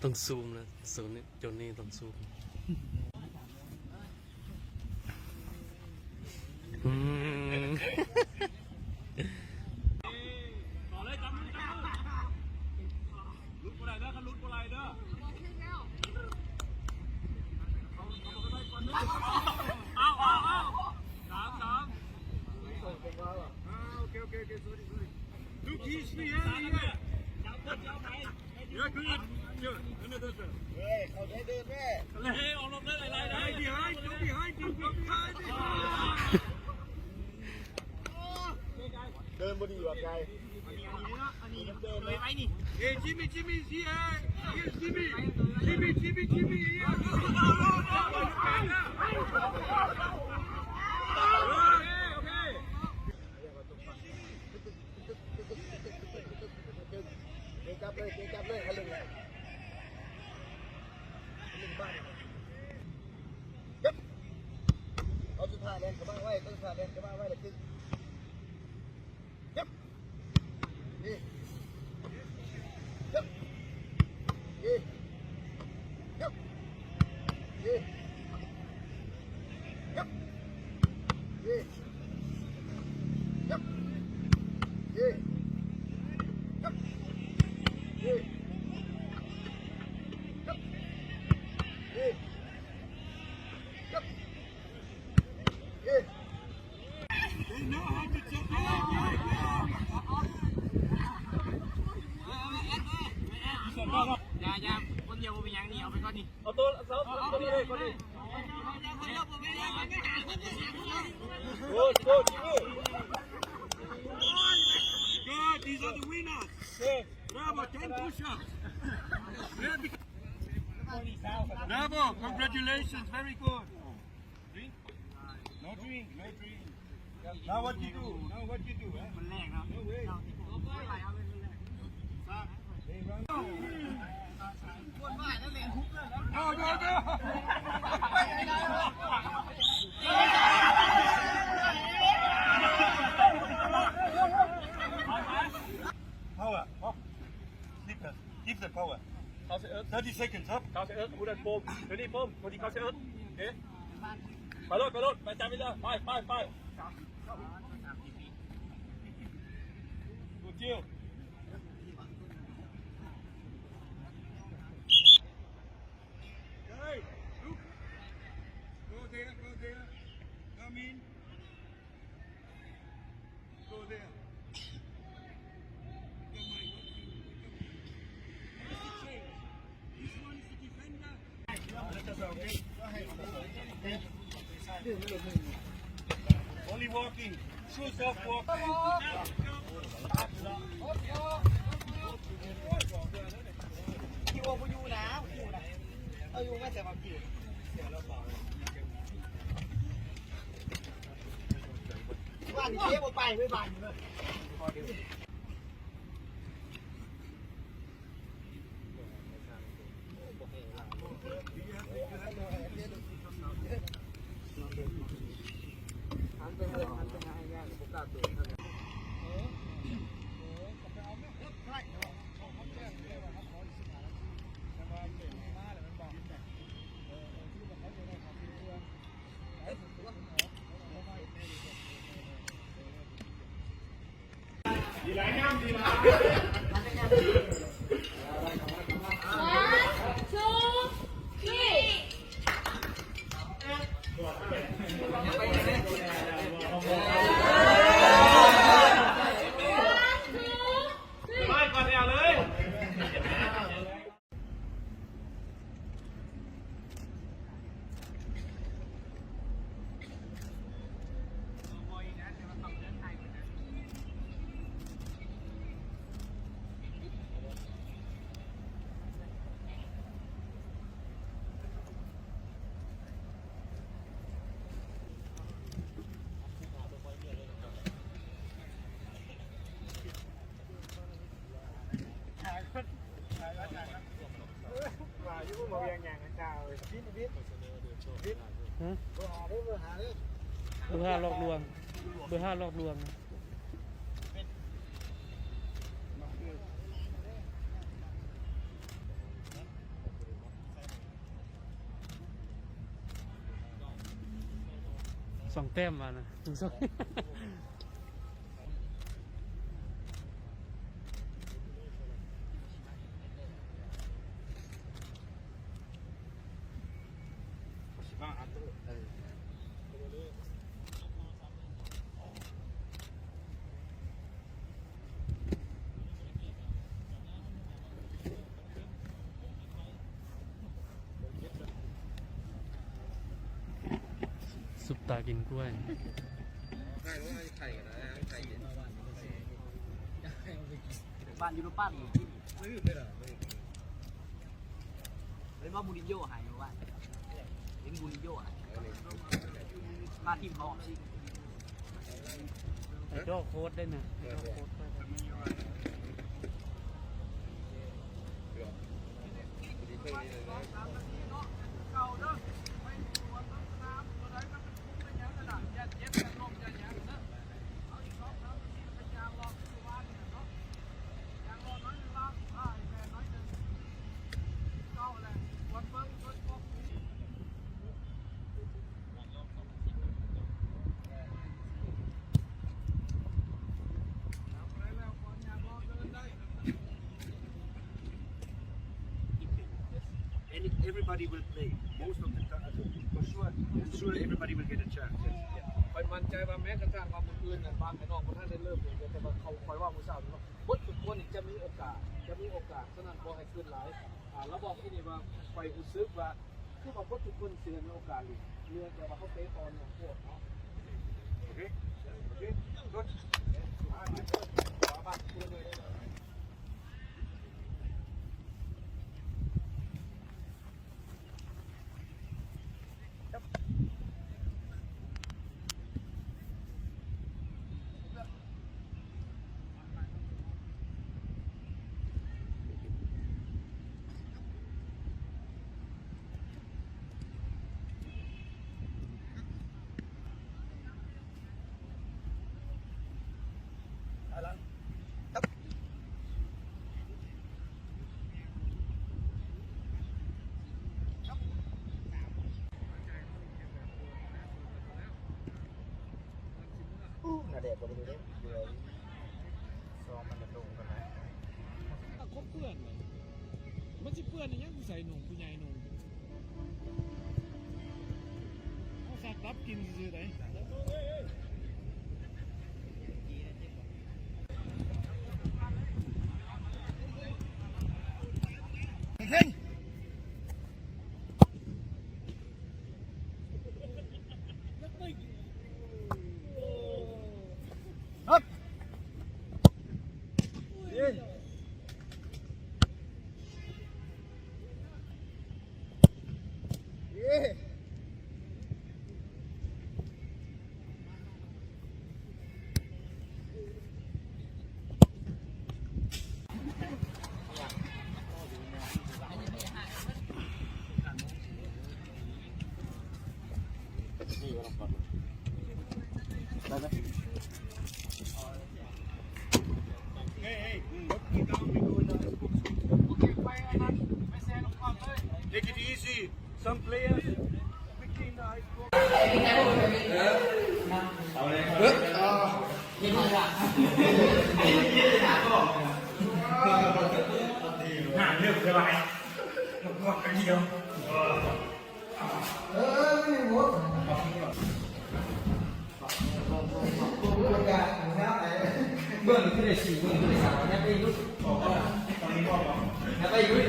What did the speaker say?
ต้องซูมนะซูมนี่จนนี่ต้องซูมต่อเลยจำลุ้นกูไรเด้อเขาลุ้นกูไรเด้อเอาสามโอเคลูกที่สี่เนี่ยจับคนจับไปเยอะขึ้นเยอะนั่นเด้อเฮ้ยเขาได้เดินแม่เลยออกลงได้ไรได้ดีให้ดีให้เดินบนดีกว่าไกลอันนี้เดินเลยไปนี่เฮ้ยจิมมี่สิเฮ้ยจิมมี่จับเลยเขาเลยบ้านเอาสุดท้ายเล่นกับบ้านไว้ต้นสุดท้ายเล่นกับบ้านไว้เลยคือนี่อย่าคนเดียวไปยังนี่เอาไปก่อนนี่เอาตัวนี้เลยคนนี้Good, these are the winners. Bravo, 10 push-ups. Bravo, congratulations, very good. Drink? No drink. Now what you do? No way. Power, up. Give the power. 30 seconds, up. เขาเสือกูเดินโฟมเดี๋ยวนี้โฟมคนที่เขาเสือเอ๊ะไปรถไปจับไปเลยไปกูจิ้วHey, look. Go there. Come in. Go there. This one is the defender. Only walking. Shoes off walking. คิวกูอยู่นะเอาอยู่ไม่แต่บางทีบ้านเทียบไปไม่บ้านเลยดีไรน้ำดีไรว่าอยู่บ่ยังอย่างเจ้าวิทเบอร์ห้าหลอกลวง 2 แต้มมานะถึงสอง ซุปตากินกล้วย บ้านยูโรป้าอยู่ที่เห็นว่ามูรินโญ่หายหรือว่าเห็นมูรินโญ่หายมาทีมเขาสิ ไอ้ดอกโค้ดได้นะไอ้ดอกโค้ดได้นะ And everybody will play most of the time. For sure everybody will get a chance. คอยมั่นใจว่าแม้กระทั่งว่ามืออื่นบางไอ้น้องคนท่านได้เริ่มเลยแต่ว่าเขาคอยว่ามือสาวว่าบททุกคนจะมีโอกาสฉะนั้นพอให้ขึ้นหลายแล้วบอกที่นี่ว่าคอยรู้สึกว่าคือว่าบททุกคนเสียมีโอกาสเลยเรื่องแต่ว่าเขาเตะตอนของพวกเนาะ Okay? Okay? Good. บ้านตัวเลย นาเด็กคนนี้เลยซองมันจะลงกันไหม คบเพื่อนเลยมันจะเพื่อนยังกูใส่หนุ่มกูใหญ่หนุ่มเขาฝากรับกินซื้อไหน Take it easy. Some players quickly in the high score. เบื้องขึ้นเลย4เบื้องขึ้นเลย3เนี่ยไปยุดบอกว่าตอนนี้บอกแล้วไปยุด